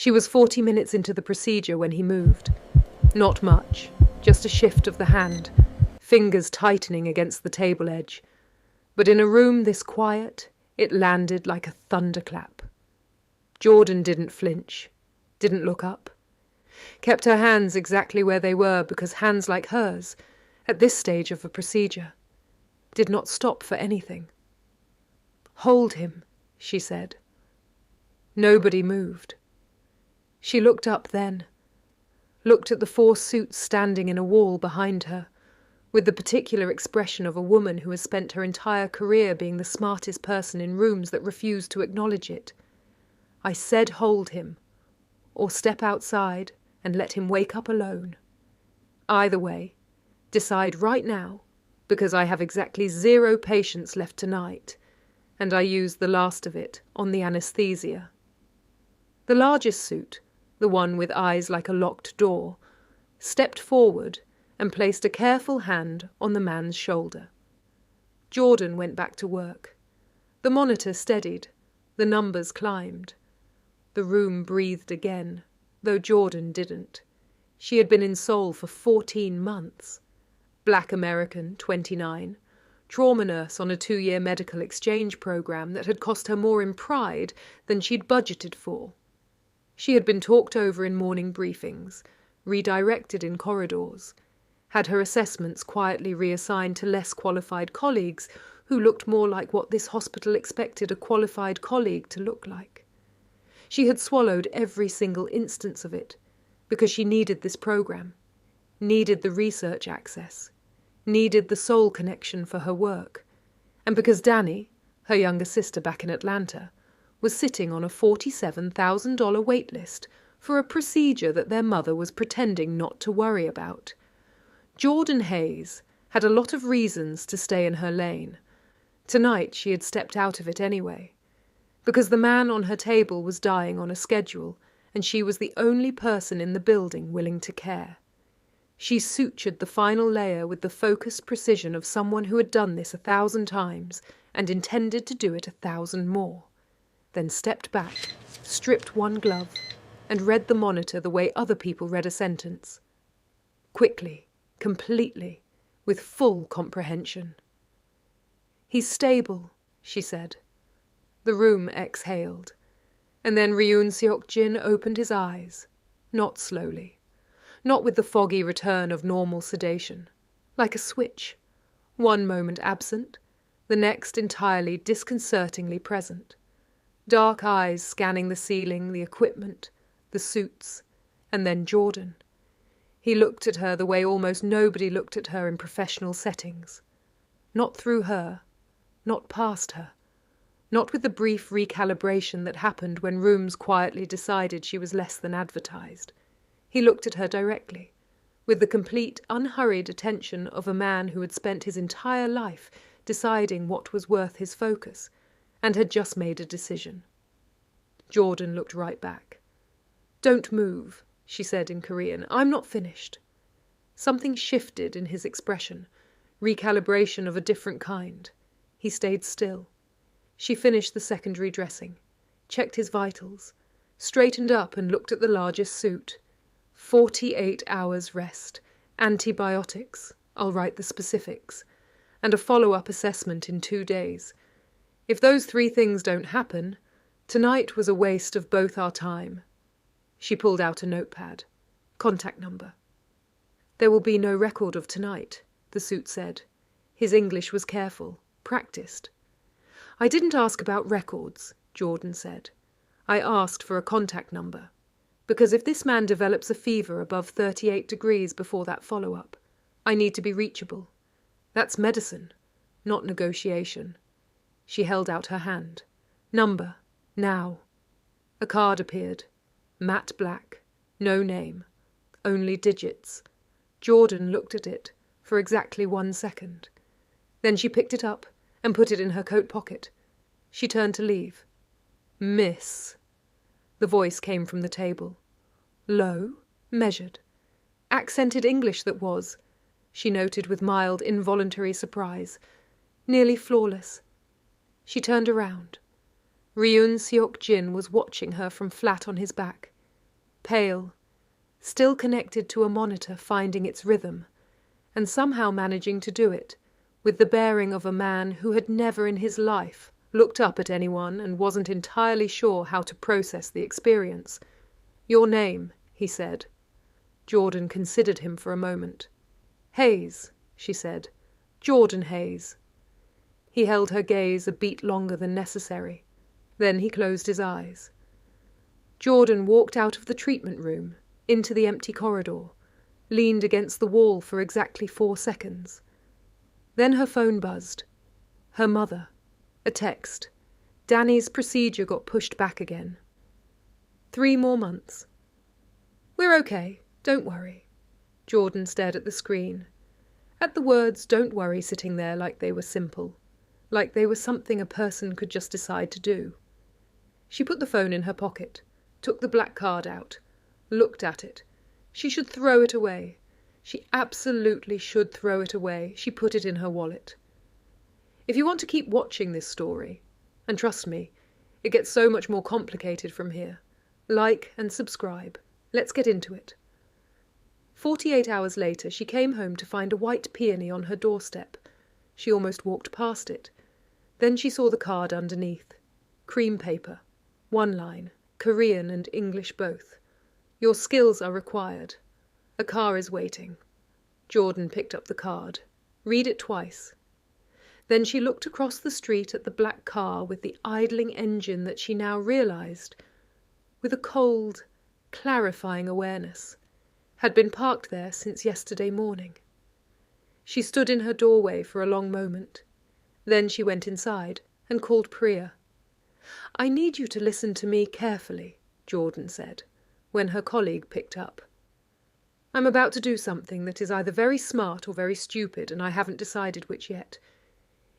She was 40 minutes into the procedure when he moved. Not much, just a shift of the hand, fingers tightening against the table edge. But in a room this quiet, it landed like a thunderclap. Jordan didn't flinch, didn't look up. Kept her hands exactly where they were because hands like hers, at this stage of a procedure, did not stop for anything. "Hold him," she said. Nobody moved. She looked up then, looked at the 4 suits standing in a wall behind her, with the particular expression of a woman who has spent her entire career being the smartest person in rooms that refuse to acknowledge it. I said hold him, or step outside and let him wake up alone. Either way, decide right now, because I have exactly 0 patience left tonight, and I used the last of it on the anesthesia. The largest suit, the one with eyes like a locked door, stepped forward and placed a careful hand on the man's shoulder. Jordan went back to work. The monitor steadied. The numbers climbed. The room breathed again, though Jordan didn't. She had been in Seoul for 14 months. Black American, 29, trauma nurse on a 2-year medical exchange program that had cost her more in pride than she'd budgeted for. She had been talked over in morning briefings, redirected in corridors, had her assessments quietly reassigned to less qualified colleagues who looked more like what this hospital expected a qualified colleague to look like. She had swallowed every single instance of it because she needed this program, needed the research access, needed the soul connection for her work, and because Danny, her younger sister back in Atlanta, was sitting on a $47,000 waitlist for a procedure that their mother was pretending not to worry about. Jordan Hayes had a lot of reasons to stay in her lane. Tonight she had stepped out of it anyway, because the man on her table was dying on a schedule, and she was the only person in the building willing to care. She sutured the final layer with the focused precision of someone who had done this 1,000 times and intended to do it 1,000 more. Then stepped back, stripped one glove, and read the monitor the way other people read a sentence. Quickly, completely, with full comprehension. "He's stable," she said. The room exhaled, and then Ryun Seok-jin opened his eyes, not slowly, not with the foggy return of normal sedation, like a switch, one moment absent, the next entirely disconcertingly present. Dark eyes scanning the ceiling, the equipment, the suits, and then Jordan. He looked at her the way almost nobody looked at her in professional settings. Not through her, not past her, not with the brief recalibration that happened when rooms quietly decided she was less than advertised. He looked at her directly, with the complete, unhurried attention of a man who had spent his entire life deciding what was worth his focus, and had just made a decision. Jordan looked right back. "Don't move," she said in Korean. "I'm not finished." Something shifted in his expression, recalibration of a different kind. He stayed still. She finished the secondary dressing, checked his vitals, straightened up and looked at the largest suit. 48 hours rest, antibiotics, I'll write the specifics, and a follow-up assessment in 2 days. If those 3 things don't happen, tonight was a waste of both our time. She pulled out a notepad. Contact number. "There will be no record of tonight," the suit said. His English was careful, practiced. "I didn't ask about records," Jordan said. "I asked for a contact number. Because if this man develops a fever above 38 degrees before that follow-up, I need to be reachable. That's medicine, not negotiation." She held out her hand. "Number, now." A card appeared. Matte black. No name. Only digits. Jordan looked at it for exactly 1 second. Then she picked it up and put it in her coat pocket. She turned to leave. "Miss." The voice came from the table. Low, measured. Accented English that was, she noted with mild, involuntary surprise, nearly flawless. She turned around. Ryun Seok-jin was watching her from flat on his back, pale, still connected to a monitor finding its rhythm, and somehow managing to do it, with the bearing of a man who had never in his life looked up at anyone and wasn't entirely sure how to process the experience. "Your name," he said. Jordan considered him for a moment. "Hayes," she said. "Jordan Hayes." He held her gaze a beat longer than necessary. Then he closed his eyes. Jordan walked out of the treatment room, into the empty corridor, leaned against the wall for exactly 4 seconds. Then her phone buzzed. Her mother. A text. Danny's procedure got pushed back again. 3 more months. "We're okay. Don't worry." Jordan stared at the screen. At the words "don't worry" sitting there like they were simple. Like they were something a person could just decide to do. She put the phone in her pocket, took the black card out, looked at it. She should throw it away. She absolutely should throw it away. She put it in her wallet. If you want to keep watching this story, and trust me, it gets so much more complicated from here, like and subscribe. Let's get into it. 48 hours later, she came home to find a white peony on her doorstep. She almost walked past it. Then she saw the card underneath. Cream paper. 1 line. Korean and English both. "Your skills are required. A car is waiting." Jordan picked up the card. "Read it twice." Then she looked across the street at the black car with the idling engine that she now realized, with a cold, clarifying awareness, had been parked there since yesterday morning. She stood in her doorway for a long moment. Then she went inside and called Priya. "I need you to listen to me carefully," Jordan said, when her colleague picked up. "I'm about to do something that is either very smart or very stupid, and I haven't decided which yet.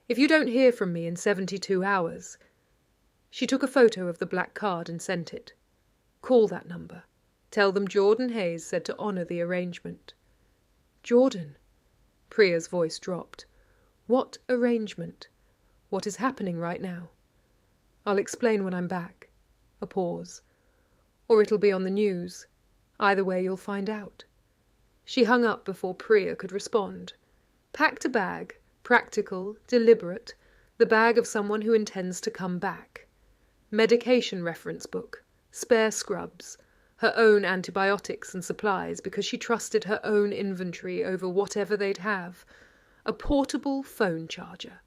If you don't hear from me in 72 hours... She took a photo of the black card and sent it. "Call that number. Tell them Jordan Hayes said to honor the arrangement." "Jordan." Priya's voice dropped. "What arrangement? What is happening right now?" "I'll explain when I'm back." A pause. "Or it'll be on the news. Either way you'll find out." She hung up before Priya could respond. Packed a bag, practical, deliberate, the bag of someone who intends to come back. Medication reference book, spare scrubs, her own antibiotics and supplies because she trusted her own inventory over whatever they'd have, a portable phone charger,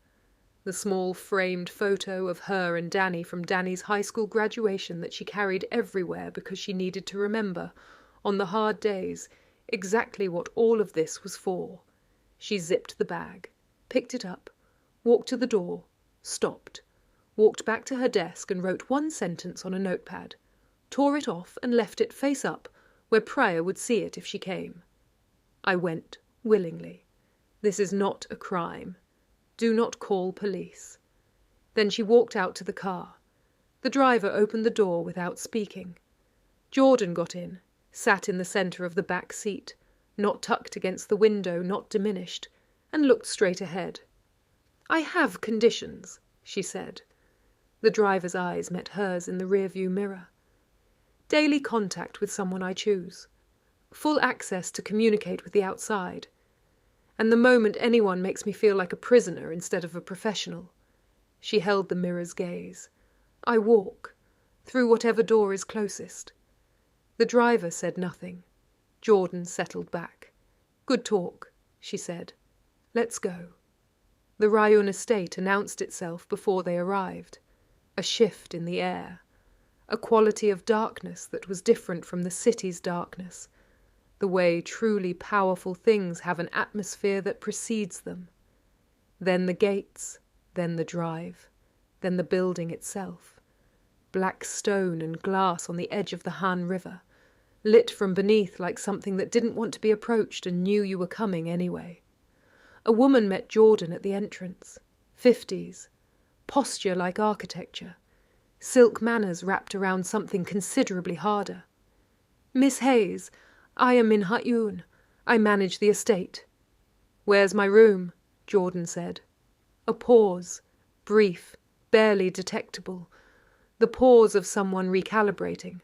the small framed photo of her and Danny from Danny's high school graduation that she carried everywhere because she needed to remember, on the hard days, exactly what all of this was for. She zipped the bag, picked it up, walked to the door, stopped, walked back to her desk and wrote 1 sentence on a notepad, tore it off and left it face up where Priya would see it if she came. "I went willingly. This is not a crime. Do not call police." Then she walked out to the car. The driver opened the door without speaking. Jordan got in, sat in the center of the back seat, not tucked against the window, not diminished, and looked straight ahead. "I have conditions," she said. The driver's eyes met hers in the rearview mirror. "Daily contact with someone I choose. Full access to communicate with the outside. And the moment anyone makes me feel like a prisoner instead of a professional." She held the mirror's gaze. "I walk, through whatever door is closest." The driver said nothing. Jordan settled back. "Good talk," she said. "Let's go." The Ryun estate announced itself before they arrived. A shift in the air. A quality of darkness that was different from the city's darkness. The way truly powerful things have an atmosphere that precedes them. Then the gates, then the drive, then the building itself. Black stone and glass on the edge of the Han River, lit from beneath like something that didn't want to be approached and knew you were coming anyway. A woman met Jordan at the entrance. 50s. Posture like architecture. Silk manners wrapped around something considerably harder. "Miss Hayes, I am in Ryun. I manage the estate." "Where's my room?" Jordan said. A pause, brief, barely detectable. The pause of someone recalibrating.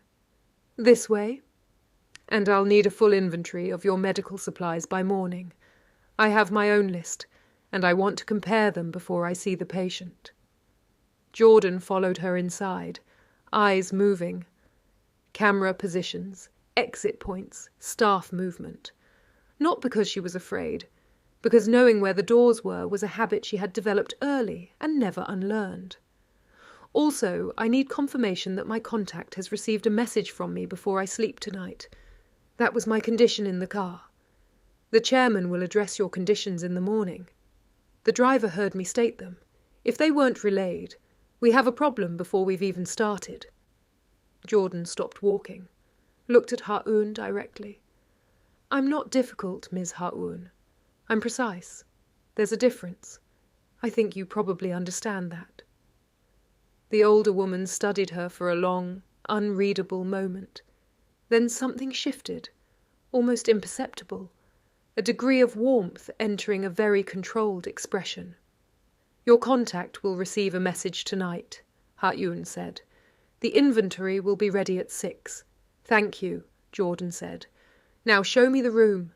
"This way." And I'll need a full inventory of your medical supplies by morning. I have my own list, and I want to compare them before I see the patient. Jordan followed her inside, eyes moving. Camera positions, exit points, staff movement. Not because she was afraid, because knowing where the doors were was a habit she had developed early and never unlearned. Also, I need confirmation that my contact has received a message from me before I sleep tonight. That was my condition in the car. The chairman will address your conditions in the morning. The driver heard me state them. If they weren't relayed, we have a problem before we've even started. Jordan stopped walking, looked at Ha-eun directly. I'm not difficult, Ms. Ha-eun. I'm precise. There's a difference. I think you probably understand that. The older woman studied her for a long, unreadable moment. Then something shifted, almost imperceptible, a degree of warmth entering a very controlled expression. Your contact will receive a message tonight, Ha-eun said. The inventory will be ready at 6. Thank you, Jordan said. Now show me the room.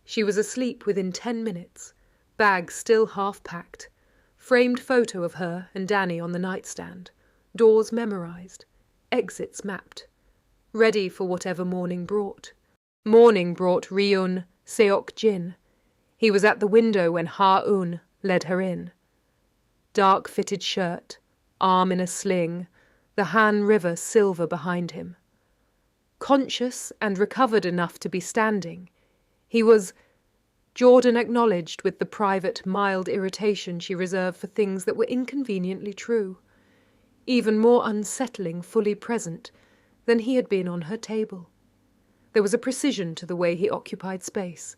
She was asleep within 10 minutes, bag still half packed, framed photo of her and Danny on the nightstand, doors memorized, exits mapped. Ready for whatever morning brought. Morning brought Ryun, Seok-jin. He was at the window when Ha-eun led her in. Dark-fitted shirt, arm in a sling, the Han River silver behind him. Conscious and recovered enough to be standing, he was, Jordan acknowledged with the private, mild irritation she reserved for things that were inconveniently true, even more unsettling fully present than he had been on her table. There was a precision to the way he occupied space,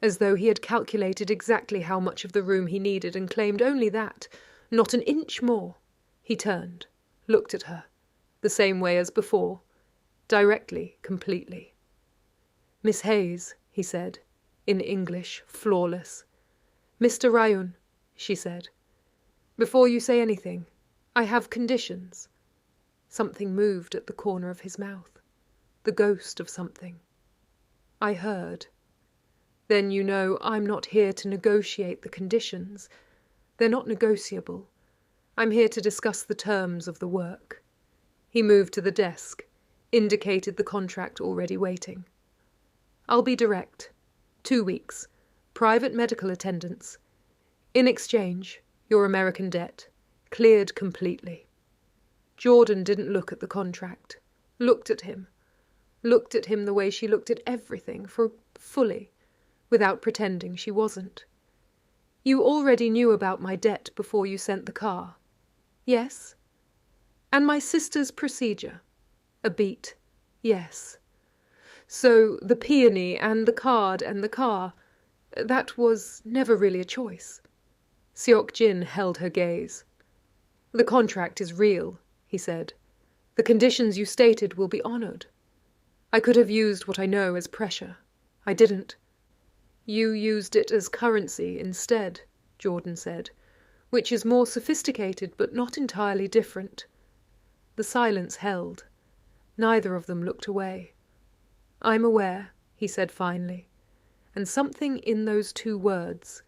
as though he had calculated exactly how much of the room he needed and claimed only that, not an inch more. He turned, looked at her, the same way as before, directly, completely. Miss Hayes, he said, in English, flawless. Mr. Ryun, she said. Before you say anything, I have conditions. Something moved at the corner of his mouth, the ghost of something. I heard. Then you know I'm not here to negotiate the conditions. They're not negotiable. I'm here to discuss the terms of the work. He moved to the desk, indicated the contract already waiting. I'll be direct. 2 weeks. Private medical attendance. In exchange, your American debt. Cleared completely. Jordan didn't look at the contract. Looked at him. Looked at him the way she looked at everything, fully, without pretending she wasn't. You already knew about my debt before you sent the car. Yes? And my sister's procedure. A beat. Yes. So the peony and the card and the car, that was never really a choice. Seok-jin held her gaze. The contract is real, he said. The conditions you stated will be honoured. I could have used what I know as pressure. I didn't. You used it as currency instead, Jordan said, which is more sophisticated but not entirely different. The silence held. Neither of them looked away. I'm aware, he said finally, and something in those 2 words,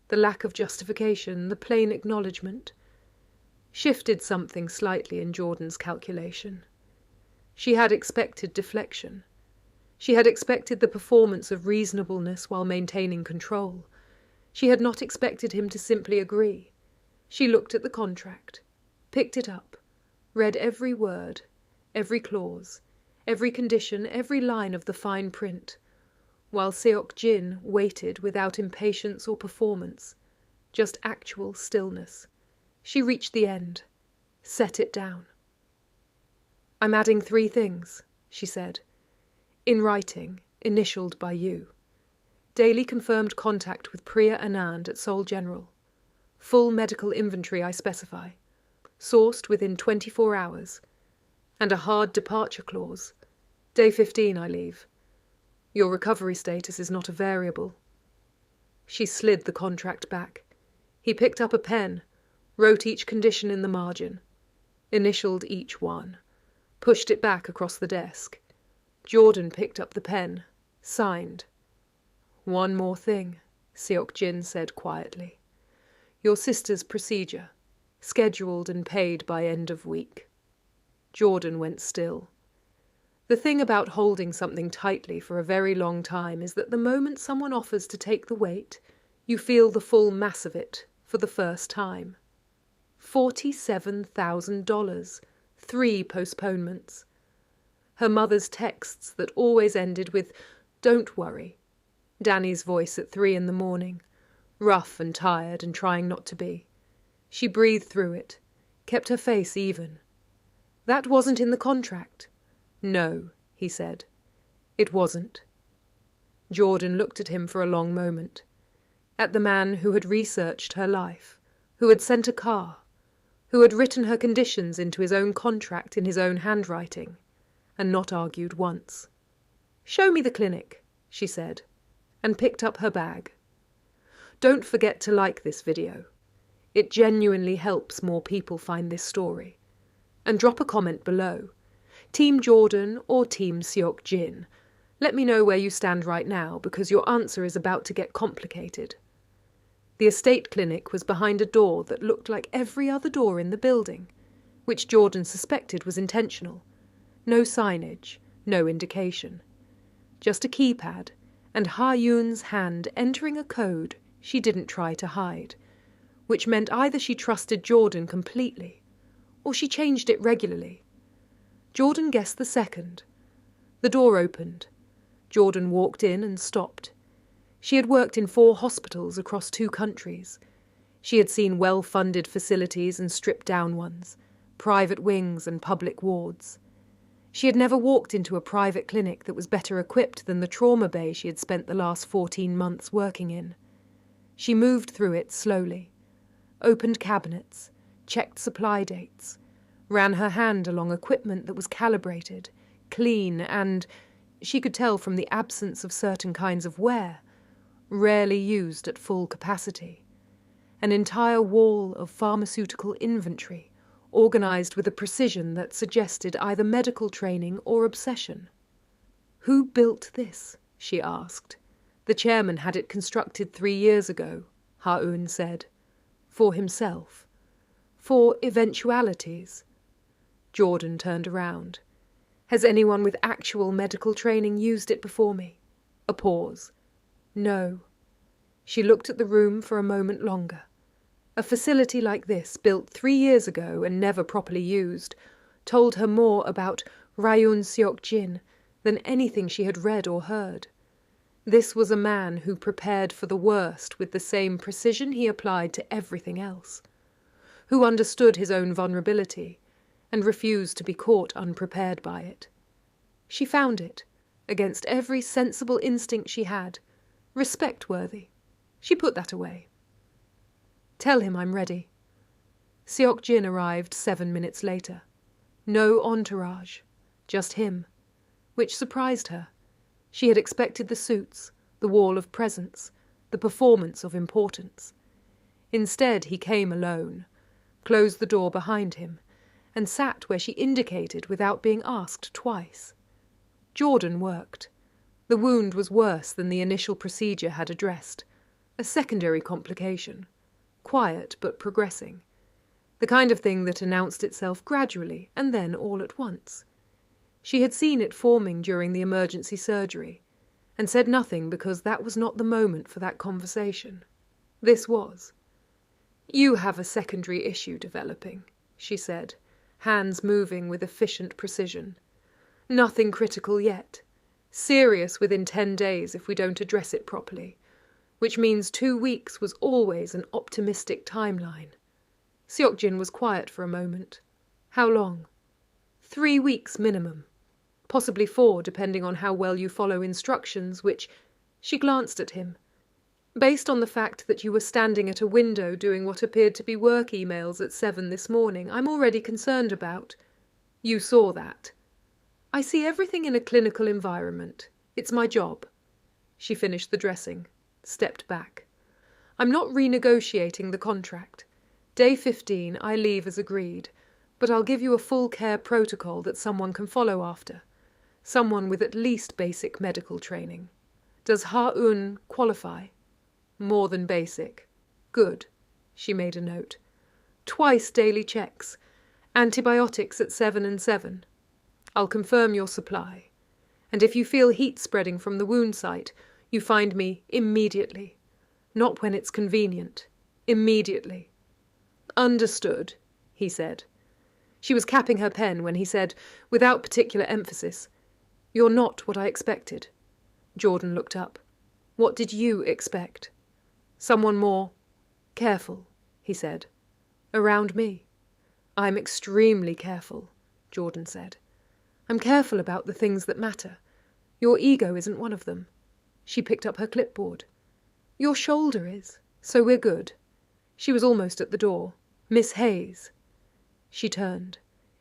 the lack of justification, the plain acknowledgement, shifted something slightly in Jordan's calculation. She had expected deflection. She had expected the performance of reasonableness while maintaining control. She had not expected him to simply agree. She looked at the contract, picked it up, read every word, every clause, every condition, every line of the fine print, while Seok-jin waited without impatience or performance, just actual stillness. She reached the end, set it down. I'm adding 3 things, she said. In writing, initialed by you. Daily confirmed contact with Priya Anand at Seoul General. Full medical inventory I specify. Sourced within 24 hours. And a hard departure clause. Day 15 I leave. Your recovery status is not a variable. She slid the contract back. He picked up a pen, wrote each condition in the margin, initialed each one, pushed it back across the desk. Jordan picked up the pen, signed. "One more thing," Seok-jin said quietly. "Your sister's procedure, scheduled and paid by end of week." Jordan went still. The thing about holding something tightly for a very long time is that the moment someone offers to take the weight, you feel the full mass of it for the first time. $47,000, 3 postponements. Her mother's texts that always ended with, "Don't worry." Danny's voice at 3 in the morning, rough and tired and trying not to be. She breathed through it, kept her face even. "That wasn't in the contract." "No," he said. "It wasn't." Jordan looked at him for a long moment. At the man who had researched her life, who had sent a car, who had written her conditions into his own contract in his own handwriting, and not argued once. "Show me the clinic," she said, and picked up her bag. "Don't forget to like this video. It genuinely helps more people find this story. And drop a comment below. Team Jordan or Team Seok-jin. Let me know where you stand right now, because your answer is about to get complicated." The estate clinic was behind a door that looked like every other door in the building, which Jordan suspected was intentional. No signage, no indication. Just a keypad, and Ryun's hand entering a code she didn't try to hide, which meant either she trusted Jordan completely, or she changed it regularly. Jordan guessed the second. The door opened. Jordan walked in and stopped. She had worked in 4 hospitals across 2 countries. She had seen well-funded facilities and stripped-down ones, private wings and public wards. She had never walked into a private clinic that was better equipped than the trauma bay she had spent the last 14 months working in. She moved through it slowly, opened cabinets, checked supply dates, ran her hand along equipment that was calibrated, clean, and, she could tell from the absence of certain kinds of wear, rarely used at full capacity. An entire wall of pharmaceutical inventory, organized with a precision that suggested either medical training or obsession. "Who built this?" she asked. "The chairman had it constructed 3 years ago," Ryun said. "For himself. For eventualities." Jordan turned around. "Has anyone with actual medical training used it before me?" A pause. "No." She looked at the room for a moment longer. A facility like this, built 3 years ago and never properly used, told her more about Ryun Seok-jin than anything she had read or heard. This was a man who prepared for the worst with the same precision he applied to everything else, who understood his own vulnerability and refused to be caught unprepared by it. She found it, against every sensible instinct she had, respect-worthy. She put that away. "Tell him I'm ready." Seok-jin arrived 7 minutes later. No entourage, just him, which surprised her. She had expected the suits, the wall of presence, the performance of importance. Instead, he came alone, closed the door behind him, and sat where she indicated without being asked twice. Jordan worked. The wound was worse than the initial procedure had addressed. A secondary complication. Quiet but progressing. The kind of thing that announced itself gradually and then all at once. She had seen it forming during the emergency surgery, and said nothing because that was not the moment for that conversation. This was. "You have a secondary issue developing," she said, hands moving with efficient precision. "Nothing critical yet. Serious within 10 days if we don't address it properly, which means 2 weeks was always an optimistic timeline." Seok-jin was quiet for a moment. "How long?" 3 weeks minimum. Possibly 4, depending on how well you follow instructions, which... She glanced at him. "Based on the fact that you were standing at a window doing what appeared to be work emails at 7 this morning, I'm already concerned about." "You saw that." "I see everything in a clinical environment. It's my job." She finished the dressing, stepped back. "I'm not renegotiating the contract. Day 15, I leave as agreed, but I'll give you a full care protocol that someone can follow after. someone with at least basic medical training. Does Ha-un qualify? More than basic. Good. She made a note. Twice daily checks. Antibiotics at 7 and 7. I'll confirm your supply. And if you feel heat spreading from the wound site, you find me immediately. Not when it's convenient. Immediately. Understood, he said. She was capping her pen when he said, without particular emphasis, "You're not what I expected." Jordan looked up. "What did you expect?" "Someone more careful," he said. "Around me." "I'm extremely careful," Jordan said. "I'm careful about the things that matter. Your ego isn't one of them." She picked up her clipboard. "Your shoulder is, so we're good." She was almost at the door. "Miss Hayes." She turned.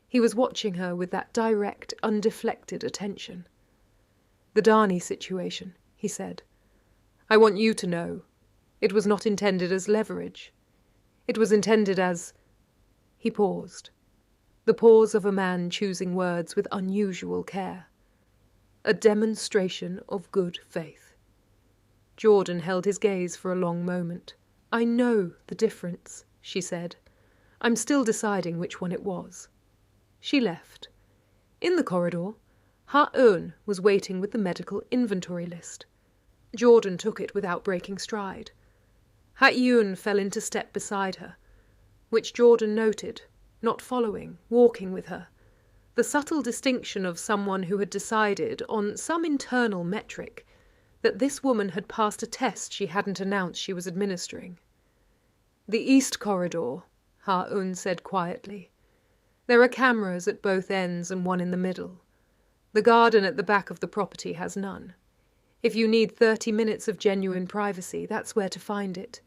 He was watching her with that direct, undeflected attention. "The Darnie situation," he said. "I want you to know. It was not intended as leverage. It was intended as—" He paused. The pause of a man choosing words with unusual care. "A demonstration of good faith." Jordan held his gaze for a long moment. "I know the difference," she said. "I'm still deciding which one it was." She left. In the corridor, Ha-un was waiting with the medical inventory list. Jordan took it without breaking stride. Ha-un fell into step beside her, which Jordan noted, not following, walking with her. The subtle distinction of someone who had decided, on some internal metric, that this woman had passed a test she hadn't announced she was administering. "The east corridor," Ha-un said quietly. "There are cameras at both ends and one in the middle. The garden at the back of the property has none. If you need 30 minutes of genuine privacy, that's where to find it."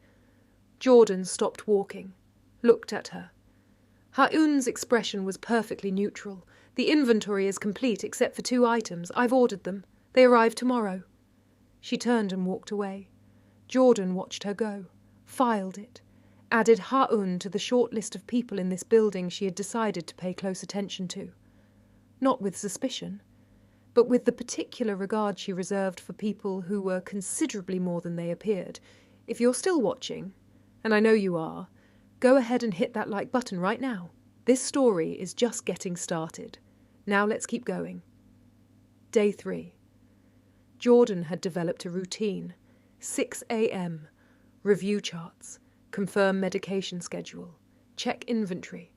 Jordan stopped walking, looked at her. Ha-un's expression was perfectly neutral. "The inventory is complete except for 2 items. I've ordered them. They arrive tomorrow." She turned and walked away. Jordan watched her go, filed it, added Ha-un to the short list of people in this building she had decided to pay close attention to. Not with suspicion, but with the particular regard she reserved for people who were considerably more than they appeared. If you're still watching, and I know you are, go ahead and hit that like button right now. This story is just getting started. Now let's keep going. Day 3. Jordan had developed a routine. 6 a.m. Review charts. Confirm medication schedule. Check inventory.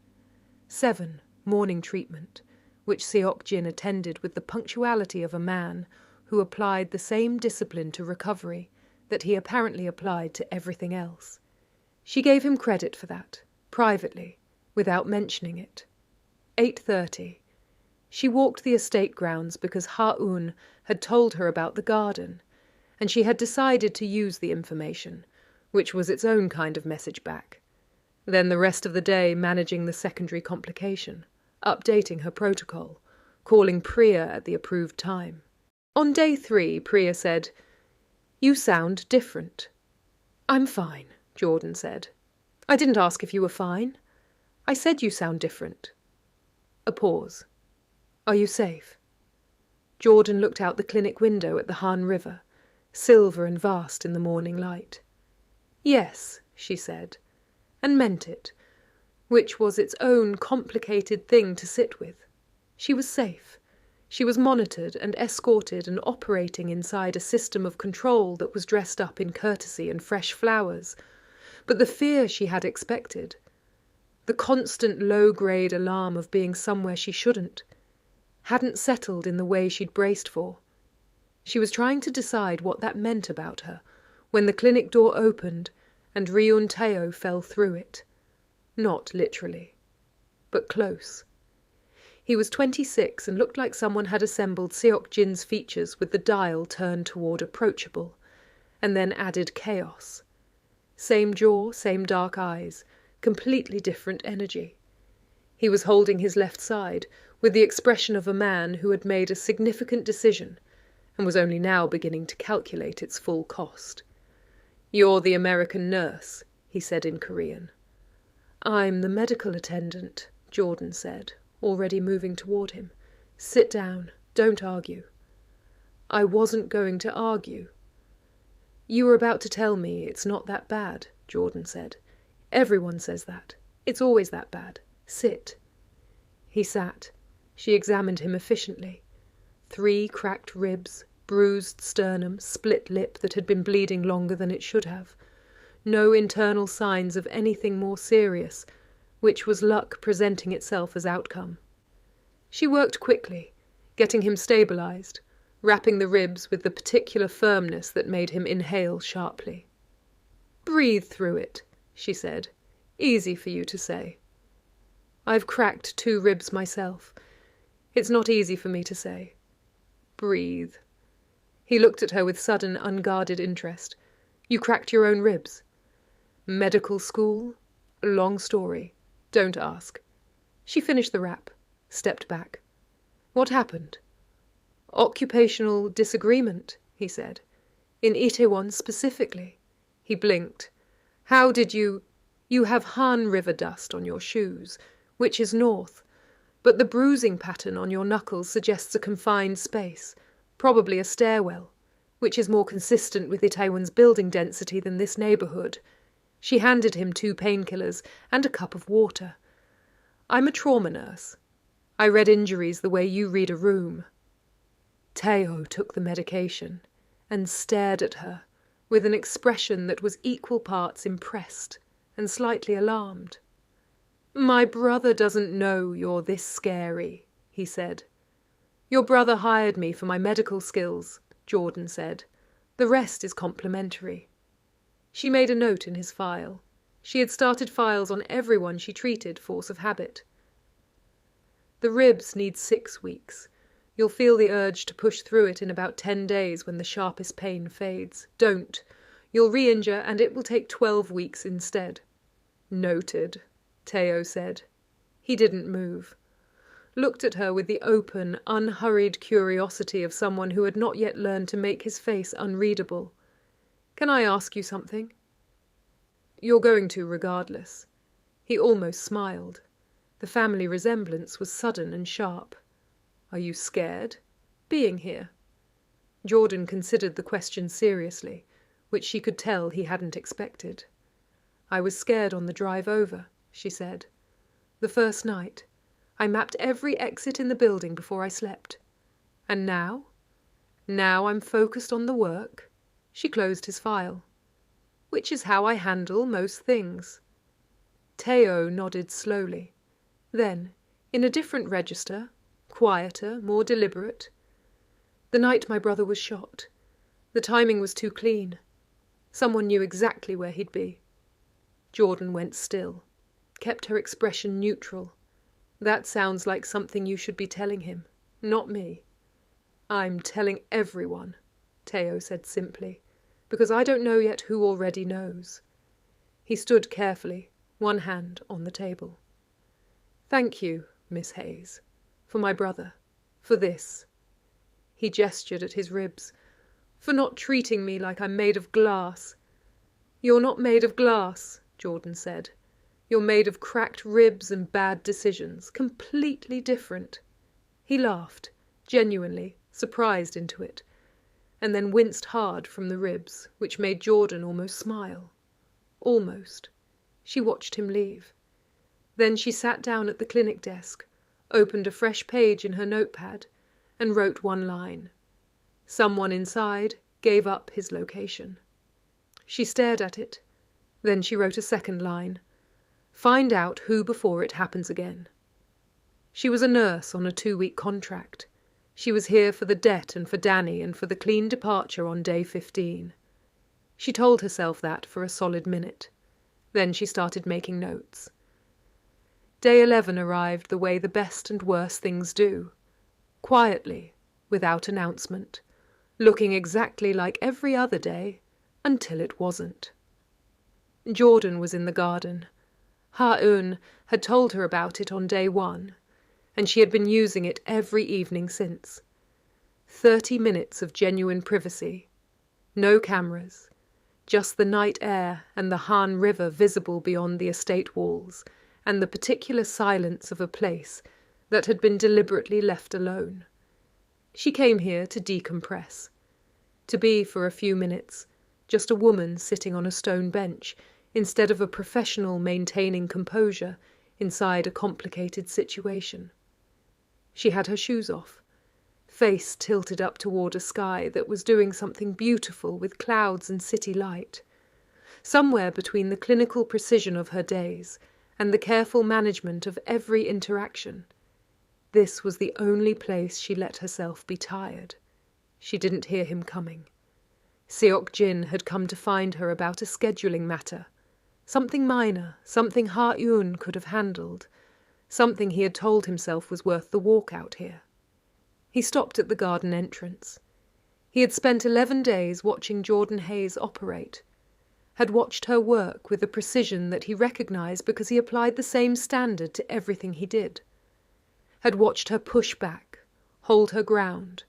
7. Morning treatment, which Seok-jin attended with the punctuality of a man who applied the same discipline to recovery that he apparently applied to everything else. She gave him credit for that, privately, without mentioning it. 8:30. She walked the estate grounds because Ha-un had told her about the garden, and she had decided to use the information, which was its own kind of message back. Then the rest of the day managing the secondary complication, updating her protocol, calling Priya at the approved time. On day 3, Priya said, "You sound different." "I'm fine," Jordan said. "I didn't ask if you were fine. I said you sound different." A pause. "Are you safe?" Jordan looked out the clinic window at the Han River, silver and vast in the morning light. "Yes," she said, and meant it, which was its own complicated thing to sit with. She was safe. She was monitored and escorted and operating inside a system of control that was dressed up in courtesy and fresh flowers. But the fear she had expected, the constant low-grade alarm of being somewhere she shouldn't, hadn't settled in the way she'd braced for. She was trying to decide what that meant about her when the clinic door opened and Ryun Teao fell through it. Not literally, but close. He was 26 and looked like someone had assembled Seok-jin's features with the dial turned toward approachable, and then added chaos. Same jaw, same dark eyes, completely different energy. He was holding his left side with the expression of a man who had made a significant decision and was only now beginning to calculate its full cost. "You're the American nurse," he said in Korean. "I'm the medical attendant," Jordan said, already moving toward him. "Sit down." Don't argue." "I wasn't going to argue." "You were about to tell me it's not that bad," Jordan said. "Everyone says that. It's always that bad. Sit." He sat. She examined him efficiently. 3 cracked ribs, bruised sternum, split lip that had been bleeding longer than it should have. No internal signs of anything more serious, which was luck presenting itself as outcome. She worked quickly, getting him stabilized, wrapping the ribs with the particular firmness that made him inhale sharply. "Breathe through it," she said. "Easy for you to say." "I've cracked 2 ribs myself. It's not easy for me to say. Breathe." He looked at her with sudden, unguarded interest. "You cracked your own ribs?" "Medical school? Long story. Don't ask." She finished the wrap, stepped back. "What happened?" "Occupational disagreement," he said. "In Itaewon specifically." He blinked. "How did you— You have Han River dust on your shoes, which is north, but the bruising pattern on your knuckles suggests a confined space, probably a stairwell, which is more consistent with Itaewon's building density than this neighborhood." She handed him 2 painkillers and a cup of water. "I'm a trauma nurse. I read injuries the way you read a room." Teao took the medication and stared at her with an expression that was equal parts impressed and slightly alarmed. "My brother doesn't know you're this scary," he said. "Your brother hired me for my medical skills," Jordan said. "The rest is complimentary." She made a note in his file. She had started files on everyone she treated, force of habit. "The ribs need 6 weeks. You'll feel the urge to push through it in about 10 days when the sharpest pain fades. Don't. You'll re-injure and it will take 12 weeks instead." "Noted," Teao said. He didn't move. Looked at her with the open, unhurried curiosity of someone who had not yet learned to make his face unreadable. "Can I ask you something?" "You're going to regardless." He almost smiled. The family resemblance was sudden and sharp. "Are you scared? Being here?" Jordan considered the question seriously, which she could tell he hadn't expected. "I was scared on the drive over," she said. "The first night. I mapped every exit in the building before I slept. And now? Now I'm focused on the work." She closed his file. "Which is how I handle most things." Teao nodded slowly. Then, in a different register, quieter, more deliberate. "The night my brother was shot. The timing was too clean. Someone knew exactly where he'd be." Jordan went still, kept her expression neutral. "That sounds like something you should be telling him, not me." "I'm telling everyone," Teao said simply, "because I don't know yet who already knows." He stood carefully, one hand on the table. "Thank you, Miss Hayes, for my brother, for this." He gestured at his ribs. "For not treating me like I'm made of glass." "You're not made of glass," Jordan said. "You're made of cracked ribs and bad decisions, completely different." He laughed, genuinely, surprised into it, and then winced hard from the ribs, which made Jordan almost smile. Almost. She watched him leave. Then she sat down at the clinic desk, opened a fresh page in her notepad, and wrote 1 line. Someone inside gave up his location. She stared at it. Then she wrote a 2nd line. Find out who before it happens again. She was a nurse on a 2-week contract. She was here for the debt and for Danny and for the clean departure on day 15. She told herself that for a solid minute. Then she started making notes. Day 11 arrived the way the best and worst things do. Quietly, without announcement, looking exactly like every other day, until it wasn't. Jordan was in the garden. Ryun had told her about it on day 1, and she had been using it every evening since. 30 minutes of genuine privacy. No cameras. Just the night air and the Han River visible beyond the estate walls, and the particular silence of a place that had been deliberately left alone. She came here to decompress, to be, for a few minutes, just a woman sitting on a stone bench instead of a professional maintaining composure inside a complicated situation. She had her shoes off, face tilted up toward a sky that was doing something beautiful with clouds and city light. Somewhere between the clinical precision of her days and the careful management of every interaction, this was the only place she let herself be tired. She didn't hear him coming. Seok-jin had come to find her about a scheduling matter. Something minor, something Ryun could have handled, something he had told himself was worth the walk out here. He stopped at the garden entrance. He had spent 11 days watching Jordan Hayes operate, had watched her work with a precision that he recognized because he applied the same standard to everything he did, had watched her push back, hold her ground,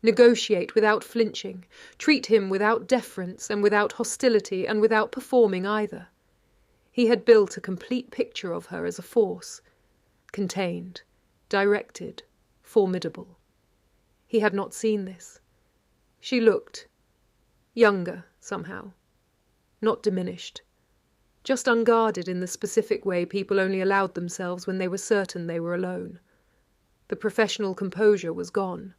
negotiate without flinching, treat him without deference and without hostility and without performing either. He had built a complete picture of her as a force, contained, directed, formidable. He had not seen this. She looked younger, somehow. Not diminished. Just unguarded in the specific way people only allowed themselves when they were certain they were alone. The professional composure was gone.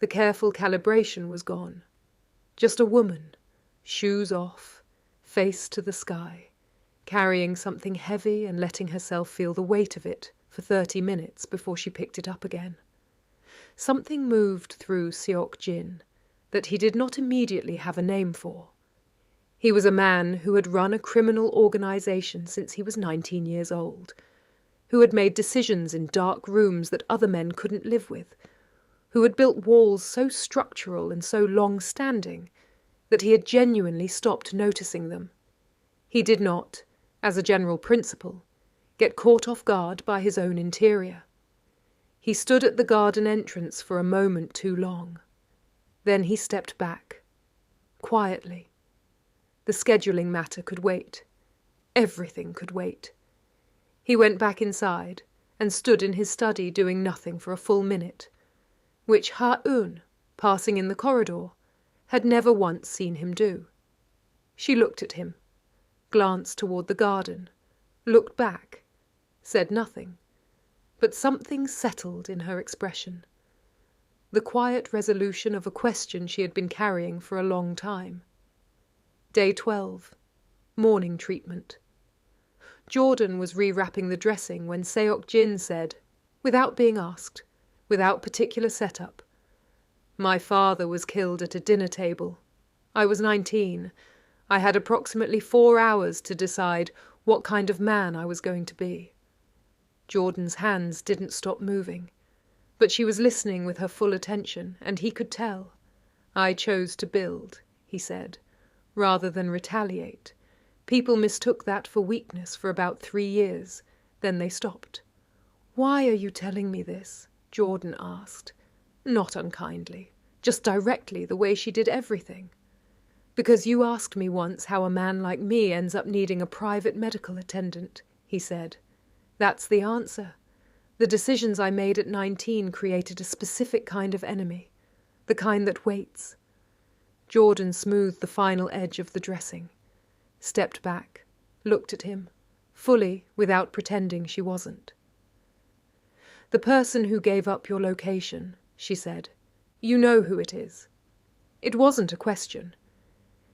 The careful calibration was gone. Just a woman, shoes off, face to the sky, carrying something heavy and letting herself feel the weight of it for 30 minutes before she picked it up again. Something moved through Seok-jin that he did not immediately have a name for. He was a man who had run a criminal organization since he was 19 years old, who had made decisions in dark rooms that other men couldn't live with, who had built walls so structural and so long-standing that he had genuinely stopped noticing them. He did not, as a general principle, get caught off guard by his own interior. He stood at the garden entrance for a moment too long. Then he stepped back, quietly. The scheduling matter could wait. Everything could wait. He went back inside and stood in his study doing nothing for a full minute, which Ryun, passing in the corridor, had never once seen him do. She looked at him, glanced toward the garden, looked back, said nothing, but something settled in her expression. The quiet resolution of a question she had been carrying for a long time. Day 12. Morning treatment. Jordan was rewrapping the dressing when Seok-jin said, without being asked, without particular setup, "My father was killed at a dinner table. I was 19. I had approximately 4 hours to decide what kind of man I was going to be." Jordan's hands didn't stop moving, but she was listening with her full attention, and he could tell. "I chose to build," he said, "rather than retaliate. People mistook that for weakness for about 3 years. Then they stopped." "Why are you telling me this?" Jordan asked. Not unkindly, just directly, the way she did everything. "Because you asked me once how a man like me ends up needing a private medical attendant," he said. "That's the answer. The decisions I made at 19 created a specific kind of enemy, the kind that waits." Jordan smoothed the final edge of the dressing, stepped back, looked at him, fully, without pretending she wasn't. "The person who gave up your location," she said, "you know who it is." It wasn't a question.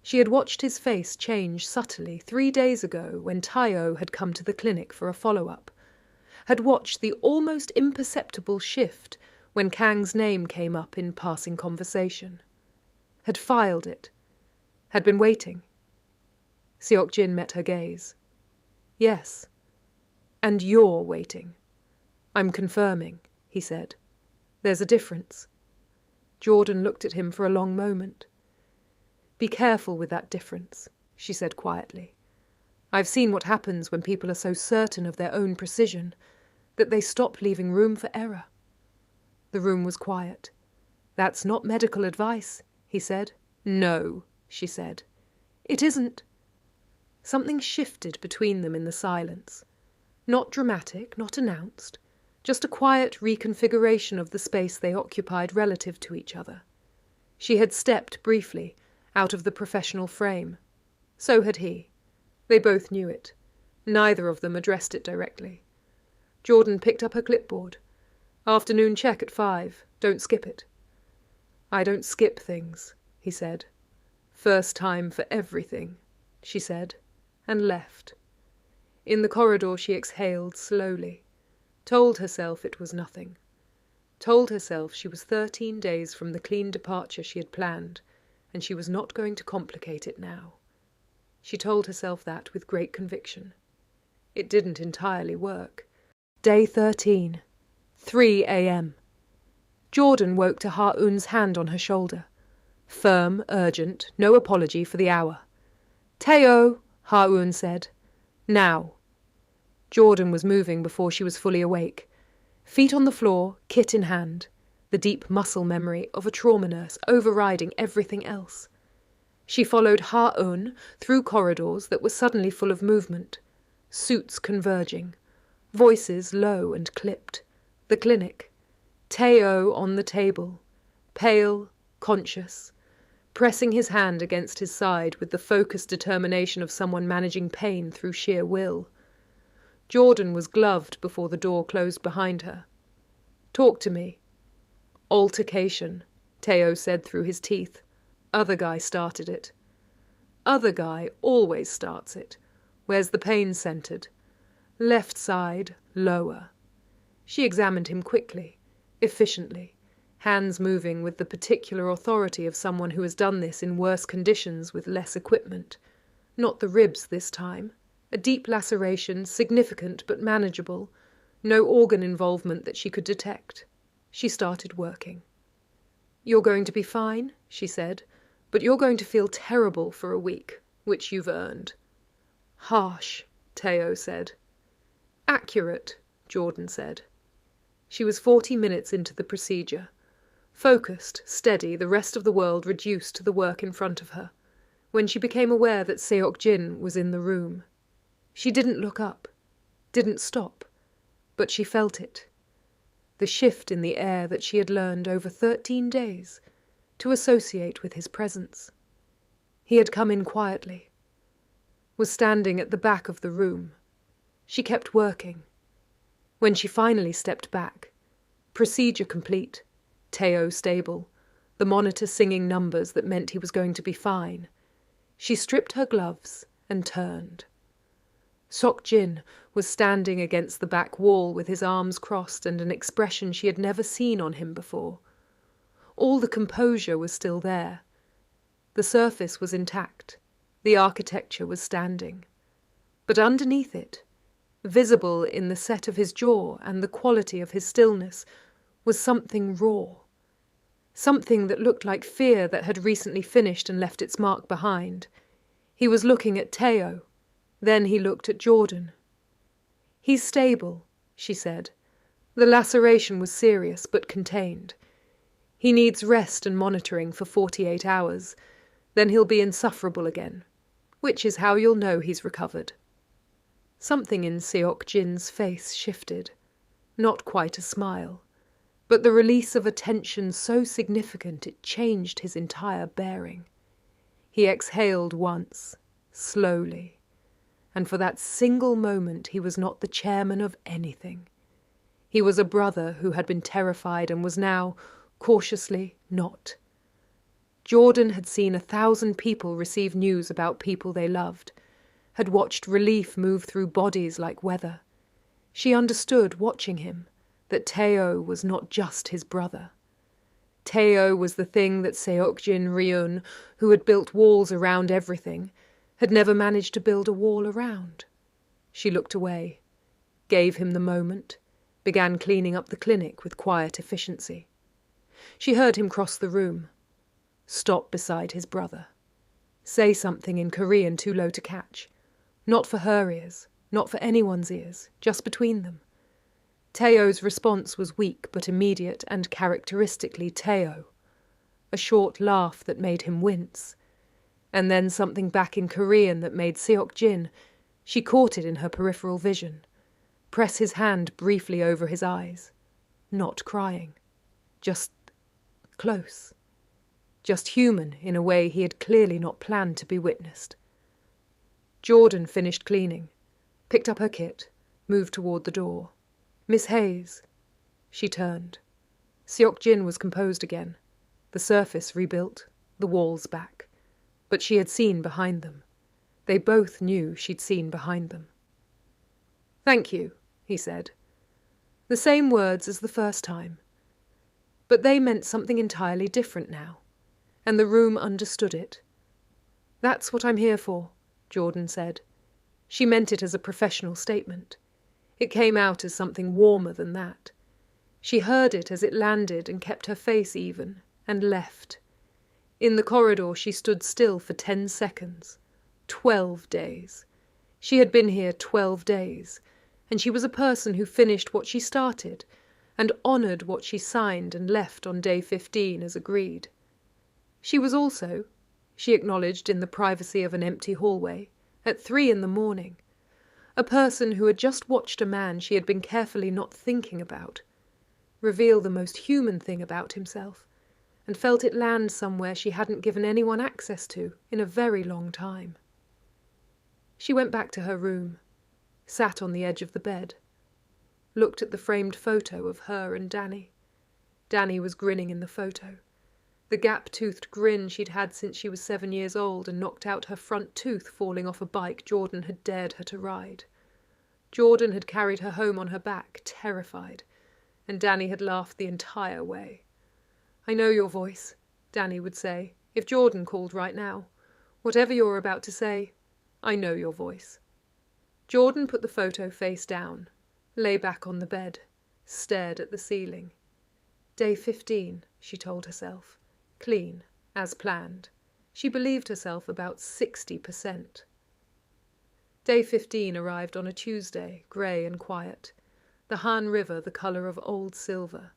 She had watched his face change subtly 3 days ago when Teao had come to the clinic for a follow-up, had watched the almost imperceptible shift when Kang's name came up in passing conversation, had filed it, had been waiting. Seok-jin met her gaze. "Yes. And you're waiting." "I'm confirming," he said. "There's a difference." Jordan looked at him for a long moment. "Be careful with that difference," she said quietly. "I've seen what happens when people are so certain of their own precision that they stop leaving room for error." The room was quiet. "That's not medical advice," he said. "No," she said. "It isn't." Something shifted between them in the silence. Not dramatic, not announced. just a quiet reconfiguration of the space they occupied relative to each other. She had stepped briefly out of the professional frame. So had he. They both knew it. Neither of them addressed it directly. Jordan picked up her clipboard. "Afternoon check at 5. Don't skip it." "I don't skip things," he said. "First time for everything," she said, and left. In the corridor she exhaled slowly, told herself it was nothing, told herself she was 13 days from the clean departure she had planned, and she was not going to complicate it now. She told herself that with great conviction. It didn't entirely work. Day 13, 3 a.m. Jordan woke to Ha-eun's hand on her shoulder. Firm, urgent, no apology for the hour. "Teao," Ha-eun said. "Now." Jordan was moving before she was fully awake. Feet on the floor, kit in hand, the deep muscle memory of a trauma nurse overriding everything else. She followed Ha-eun through corridors that were suddenly full of movement, suits converging, voices low and clipped, the clinic, Teao on the table, pale, conscious, pressing his hand against his side with the focused determination of someone managing pain through sheer will. Jordan was gloved before the door closed behind her. "Talk to me." "Altercation," Teao said through his teeth. "Other guy started it." "Other guy always starts it. Where's the pain centered?" "Left side, lower." She examined him quickly, efficiently, hands moving with the particular authority of someone who has done this in worse conditions with less equipment. Not the ribs this time. A deep laceration, significant but manageable. No organ involvement that she could detect. She started working. "You're going to be fine," she said, "but you're going to feel terrible for a week, which you've earned." "Harsh," Teao said. "Accurate," Jordan said. She was 40 minutes into the procedure. Focused, steady, the rest of the world reduced to the work in front of her, when she became aware that Seok-jin was in the room. She didn't look up, didn't stop, but she felt it. The shift in the air that she had learned over 13 days to associate with his presence. He had come in quietly, was standing at the back of the room. She kept working. When she finally stepped back, procedure complete, Teao stable, the monitor singing numbers that meant he was going to be fine, she stripped her gloves and turned. Seok-jin was standing against the back wall with his arms crossed and an expression she had never seen on him before. All the composure was still there. The surface was intact. The architecture was standing. But underneath it, visible in the set of his jaw and the quality of his stillness, was something raw. Something that looked like fear that had recently finished and left its mark behind. He was looking at Teao. Then he looked at Jordan. "He's stable," she said. "The laceration was serious but contained. He needs rest and monitoring for 48 hours. Then he'll be insufferable again, which is how you'll know he's recovered." Something in Seok-jin's face shifted. Not quite a smile, but the release of a tension so significant it changed his entire bearing. He exhaled once, slowly. And for that single moment he was not the chairman of anything. He was a brother who had been terrified and was now, cautiously, not. Jordan had seen 1,000 people receive news about people they loved, had watched relief move through bodies like weather. She understood, watching him, that Teao was not just his brother. Teao was the thing that Seok-jin Ryun, who had built walls around everything, had never managed to build a wall around. She looked away, gave him the moment, began cleaning up the clinic with quiet efficiency. She heard him cross the room, stop beside his brother, say something in Korean too low to catch, not for her ears, not for anyone's ears, just between them. Teo's response was weak but immediate and characteristically Teao. A short laugh that made him wince, and then something back in Korean that made Seok-jin, she caught it in her peripheral vision, press his hand briefly over his eyes. Not crying. Just close. Just human in a way he had clearly not planned to be witnessed. Jordan finished cleaning, picked up her kit, moved toward the door. "Miss Hayes." She turned. Seok-jin was composed again, the surface rebuilt, the walls back. But she had seen behind them. They both knew she'd seen behind them. "Thank you," he said. The same words as the first time. But they meant something entirely different now, and the room understood it. "That's what I'm here for," Jordan said. She meant it as a professional statement. It came out as something warmer than that. She heard it as it landed and kept her face even, and left. In the corridor she stood still for 10 seconds. 12 days. She had been here 12 days, and she was a person who finished what she started, and honoured what she signed and left on day 15 as agreed. She was also, she acknowledged in the privacy of an empty hallway, at 3 in the morning, a person who had just watched a man she had been carefully not thinking about reveal the most human thing about himself, and felt it land somewhere she hadn't given anyone access to in a very long time. She went back to her room, sat on the edge of the bed, looked at the framed photo of her and Danny. Danny was grinning in the photo, the gap-toothed grin she'd had since she was 7 years old and knocked out her front tooth falling off a bike Jordan had dared her to ride. Jordan had carried her home on her back, terrified, and Danny had laughed the entire way. "I know your voice," Danny would say, if Jordan called right now. "Whatever you're about to say, I know your voice." Jordan put the photo face down, lay back on the bed, stared at the ceiling. Day 15, she told herself. Clean, as planned. She believed herself about 60%. Day 15 arrived on a Tuesday, grey and quiet. The Han River the colour of old silver.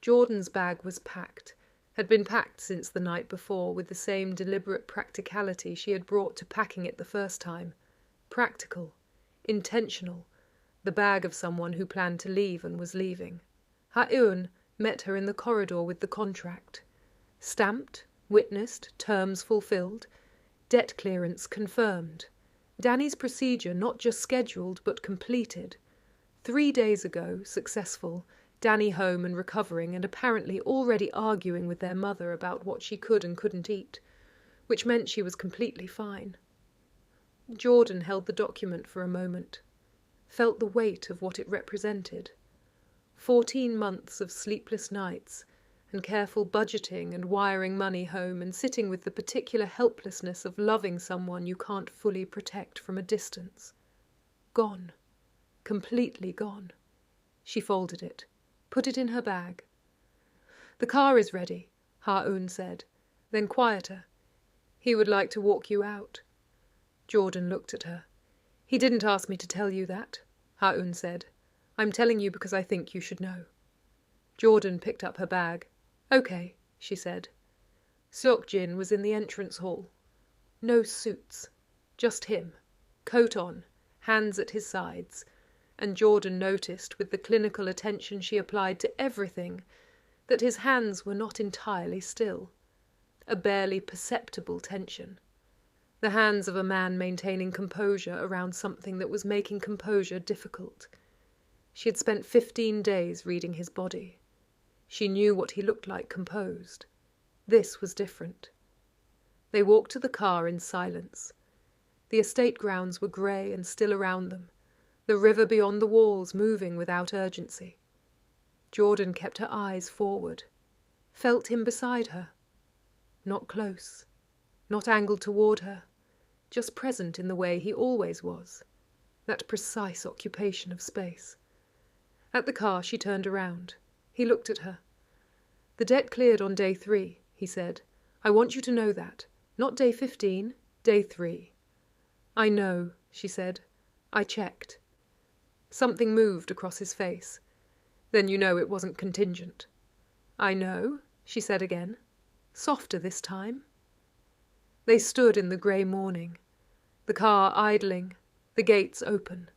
Jordan's bag was packed, had been packed since the night before with the same deliberate practicality she had brought to packing it the first time. Practical, intentional, the bag of someone who planned to leave and was leaving. Ryun met her in the corridor with the contract. Stamped, witnessed, terms fulfilled, debt clearance confirmed. Danny's procedure not just scheduled but completed. 3 days ago, successful, Danny home and recovering and apparently already arguing with their mother about what she could and couldn't eat, which meant she was completely fine. Jordan held the document for a moment, felt the weight of what it represented. 14 months of sleepless nights and careful budgeting and wiring money home and sitting with the particular helplessness of loving someone you can't fully protect from a distance. Gone. Completely gone. She folded it, put it in her bag. "The car is ready," Ryun said, then quieter. "He would like to walk you out." Jordan looked at her. "He didn't ask me to tell you that," Ryun said. "I'm telling you because I think you should know." Jordan picked up her bag. "Okay," she said. Seok-jin was in the entrance hall. No suits, just him, coat on, hands at his sides, and Jordan noticed, with the clinical attention she applied to everything, that his hands were not entirely still. A barely perceptible tension. The hands of a man maintaining composure around something that was making composure difficult. She had spent 15 days reading his body. She knew what he looked like composed. This was different. They walked to the car in silence. The estate grounds were grey and still around them, the river beyond the walls moving without urgency. Jordan kept her eyes forward, felt him beside her. Not close, not angled toward her, just present in the way he always was, that precise occupation of space. At the car she turned around. He looked at her. "The debt cleared on day 3, he said. "I want you to know that. Not day 15, day 3. "I know," she said. "I checked." Something moved across his face. "Then you know it wasn't contingent." "I know," she said again. Softer this time. They stood in the grey morning, the car idling, the gates open.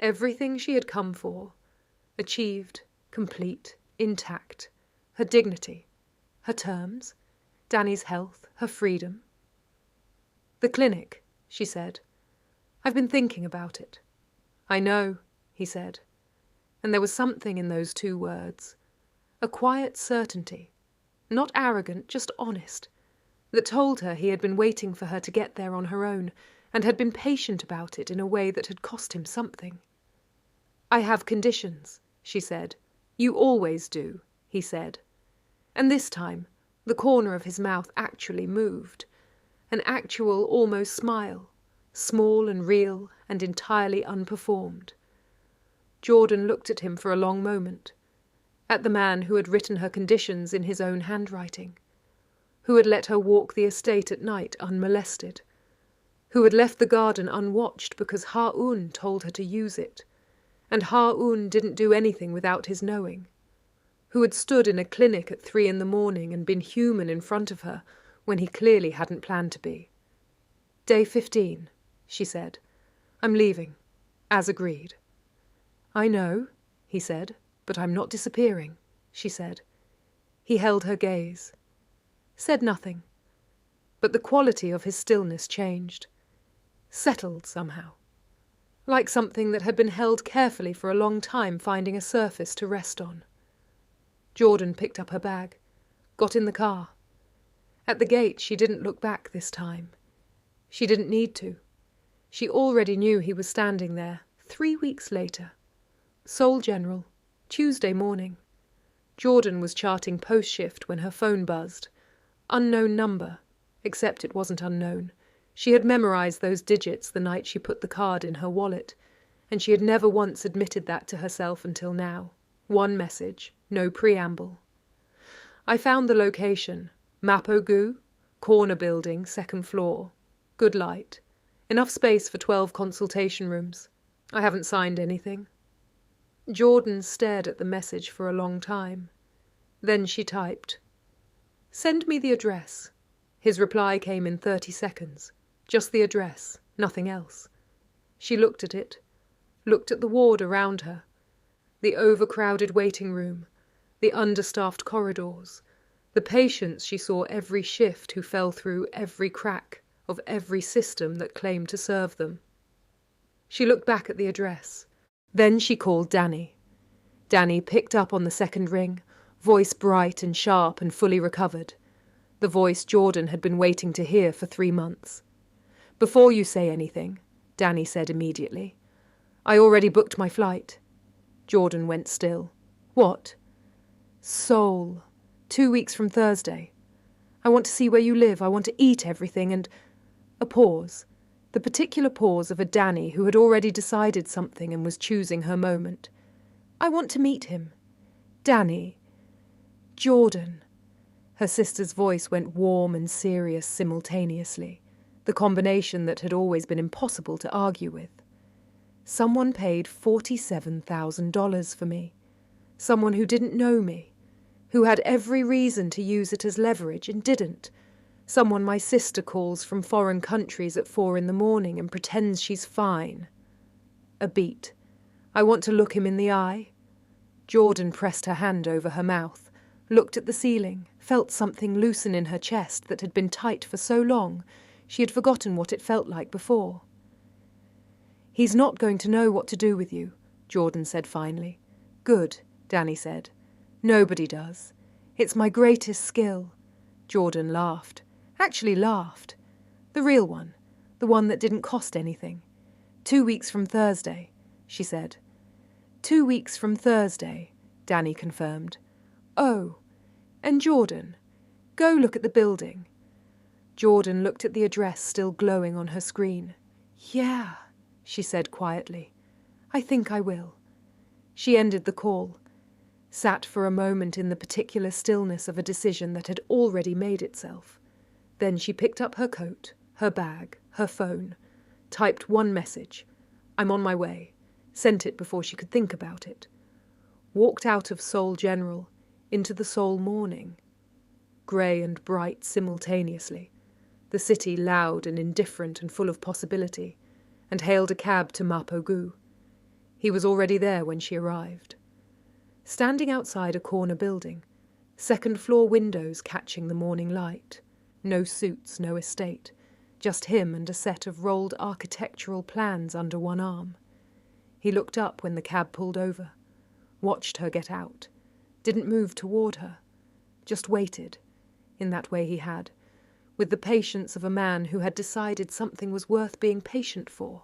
Everything she had come for, achieved, complete, intact. Her dignity, her terms, Danny's health, her freedom. "The clinic," she said. "I've been thinking about it." "I know," he said. And there was something in those two words, a quiet certainty, not arrogant, just honest, that told her he had been waiting for her to get there on her own and had been patient about it in a way that had cost him something. "I have conditions," she said. "You always do," he said. And this time, the corner of his mouth actually moved, an actual almost smile, small and real and entirely unperformed. Jordan looked at him for a long moment, at the man who had written her conditions in his own handwriting, who had let her walk the estate at night unmolested, who had left the garden unwatched because Ha-un told her to use it, and Ha-un didn't do anything without his knowing, who had stood in a clinic at 3 a.m. and been human in front of her when he clearly hadn't planned to be. "Day 15, she said. "I'm leaving, as agreed." "I know," he said, "but I'm not disappearing," she said. He held her gaze. Said nothing, but the quality of his stillness changed. Settled somehow. Like something that had been held carefully for a long time finding a surface to rest on. Jordan picked up her bag, got in the car. At the gate she didn't look back this time. She didn't need to. She already knew he was standing there 3 weeks later. Seoul General, Tuesday morning. Jordan was charting post-shift when her phone buzzed. Unknown number, except it wasn't unknown. She had memorized those digits the night she put the card in her wallet, and she had never once admitted that to herself until now. One message, no preamble. "I found the location. Mapo-gu, corner building, 2nd floor. Good light. Enough space for 12 consultation rooms. I haven't signed anything." Jordan stared at the message for a long time. Then she typed, "Send me the address." His reply came in 30 seconds. Just the address, nothing else. She looked at it, looked at the ward around her, the overcrowded waiting room, the understaffed corridors, the patients she saw every shift who fell through every crack of every system that claimed to serve them. She looked back at the address. Then she called Danny. Danny picked up on the second ring, voice bright and sharp and fully recovered. The voice Jordan had been waiting to hear for 3 months. "Before you say anything," Danny said immediately, "I already booked my flight." Jordan went still. "What?" "Seoul. 2 weeks from Thursday. I want to see where you live. I want to eat everything and—" A pause. The particular pause of a Danny who had already decided something and was choosing her moment. "I want to meet him. Danny. Jordan." Her sister's voice went warm and serious simultaneously, the combination that had always been impossible to argue with. "Someone paid $47,000 for me. Someone who didn't know me, who had every reason to use it as leverage and didn't. Someone my sister calls from foreign countries at 4 a.m. and pretends she's fine." A beat. "I want to look him in the eye." Jordan pressed her hand over her mouth, looked at the ceiling, felt something loosen in her chest that had been tight for so long she had forgotten what it felt like before. "He's not going to know what to do with you," Jordan said finally. "Good," Danny said. "Nobody does. It's my greatest skill." Jordan laughed. Actually laughed. The real one. The one that didn't cost anything. 2 weeks from Thursday, she said. 2 weeks from Thursday, Danny confirmed. "Oh, and Jordan, go look at the building." Jordan looked at the address still glowing on her screen. "Yeah," she said quietly. "I think I will." She ended the call, sat for a moment in the particular stillness of a decision that had already made itself. Then she picked up her coat, her bag, her phone, typed one message, "I'm on my way," sent it before she could think about it. Walked out of Seoul General into the Seoul morning. Grey and bright simultaneously, the city loud and indifferent and full of possibility, and hailed a cab to Mapo-gu. He was already there when she arrived. Standing outside a corner building, second-floor windows catching the morning light. No suits, no estate. Just him and a set of rolled architectural plans under one arm. He looked up when the cab pulled over, watched her get out, didn't move toward her, just waited, in that way he had, with the patience of a man who had decided something was worth being patient for.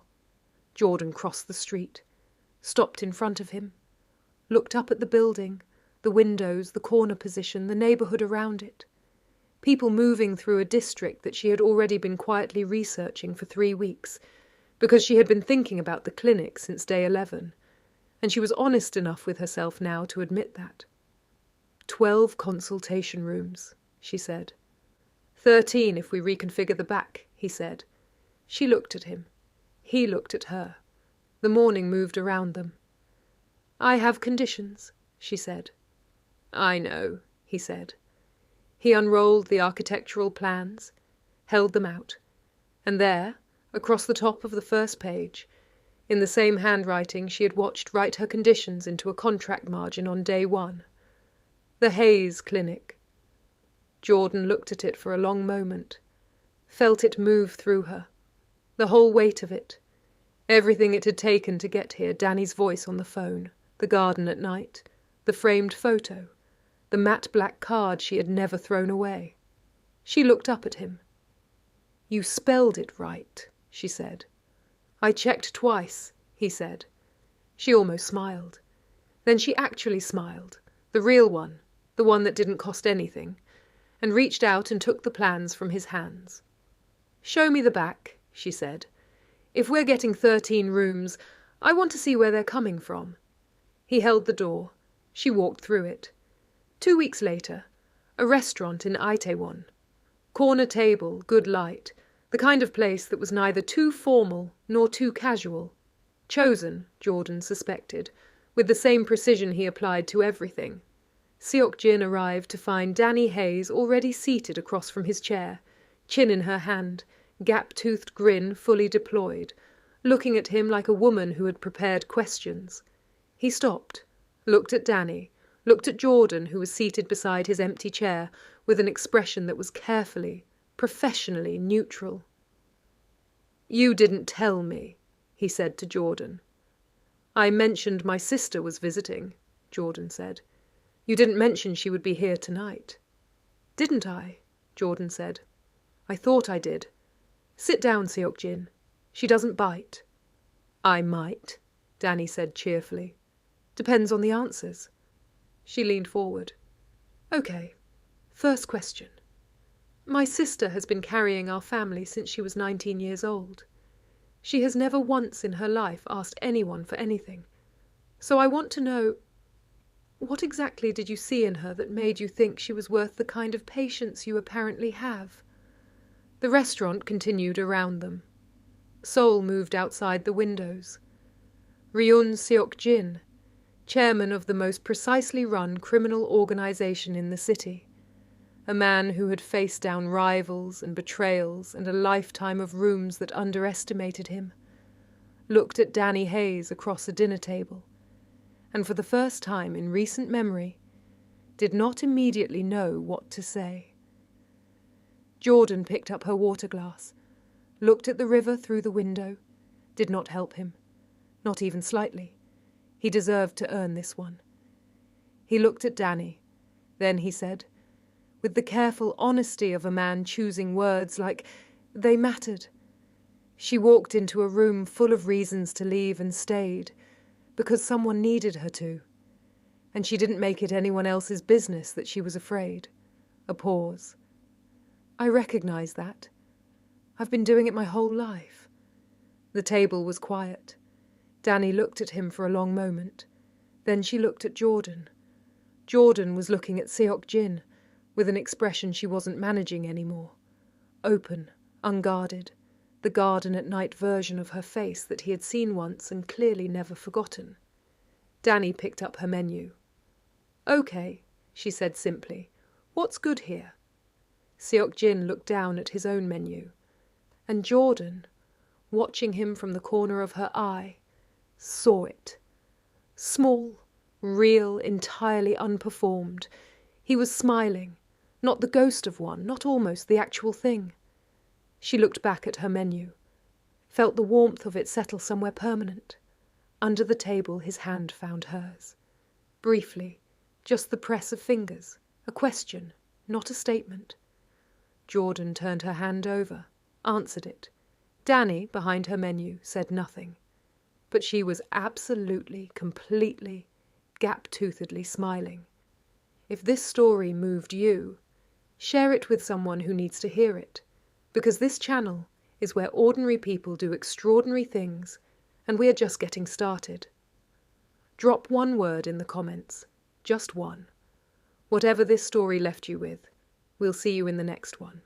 Jordan crossed the street, stopped in front of him, looked up at the building, the windows, the corner position, the neighborhood around it. People moving through a district that she had already been quietly researching for 3 weeks, because she had been thinking about the clinic since day 11, and she was honest enough with herself now to admit that. 12 consultation rooms, she said. 13 if we reconfigure the back, he said. She looked at him. He looked at her. The morning moved around them. I have conditions, she said. I know, he said. He unrolled the architectural plans, held them out, and there, across the top of the first page, in the same handwriting she had watched write her conditions into a contract margin on day 1. The Hayes Clinic. Jordan looked at it for a long moment, felt it move through her, the whole weight of it, everything it had taken to get here, Danny's voice on the phone, the garden at night, the framed photo, the matte black card she had never thrown away. She looked up at him. You spelled it right, she said. I checked twice, he said. She almost smiled. Then she actually smiled, the real one, the one that didn't cost anything, and reached out and took the plans from his hands. Show me the back, she said. If we're getting 13 rooms, I want to see where they're coming from. He held the door. She walked through it. 2 weeks later, a restaurant in Itaewon. Corner table, good light, the kind of place that was neither too formal nor too casual. Chosen, Jordan suspected, with the same precision he applied to everything. Seok-jin arrived to find Danny Hayes already seated across from his chair, chin in her hand, gap-toothed grin fully deployed, looking at him like a woman who had prepared questions. He stopped, looked at Danny, looked at Jordan, who was seated beside his empty chair, with an expression that was carefully, professionally neutral. You didn't tell me, he said to Jordan. I mentioned my sister was visiting, Jordan said. You didn't mention she would be here tonight. Didn't I? Jordan said. I thought I did. Sit down, Seok-jin. She doesn't bite. I might, Danny said cheerfully. Depends on the answers. She leaned forward. Okay. First question. My sister has been carrying our family since she was 19 years old. She has never once in her life asked anyone for anything. So I want to know, what exactly did you see in her that made you think she was worth the kind of patience you apparently have? The restaurant continued around them. Seoul moved outside the windows. Ryun Seok-jin, chairman of the most precisely run criminal organization in the city, a man who had faced down rivals and betrayals and a lifetime of rooms that underestimated him, looked at Danny Hayes across a dinner table, and for the first time in recent memory, did not immediately know what to say. Jordan picked up her water glass, looked at the river through the window, did not help him, not even slightly. He deserved to earn this one. He looked at Danny. Then he said, with the careful honesty of a man choosing words like they mattered. She walked into a room full of reasons to leave and stayed, because someone needed her to. And she didn't make it anyone else's business that she was afraid. A pause. I recognize that. I've been doing it my whole life. The table was quiet. Danny looked at him for a long moment. Then she looked at Jordan. Jordan was looking at Seok-jin, with an expression she wasn't managing anymore. Open, unguarded, the garden at night version of her face that he had seen once and clearly never forgotten. Danny picked up her menu. Okay, she said simply. What's good here? Seok-jin looked down at his own menu. And Jordan, watching him from the corner of her eye, saw it, Small, real, entirely unperformed. He was smiling. Not the ghost of one, not almost, the actual thing. She looked back at her menu, felt the warmth of it settle somewhere permanent. Under the table, his hand found hers. Briefly, just the press of fingers, a question, not a statement. Jordan turned her hand over, answered it. Danny, behind her menu, said nothing. But she was absolutely, completely, gap-toothedly smiling. If this story moved you, share it with someone who needs to hear it, because this channel is where ordinary people do extraordinary things, and we are just getting started. Drop one word in the comments, just one. Whatever this story left you with, we'll see you in the next one.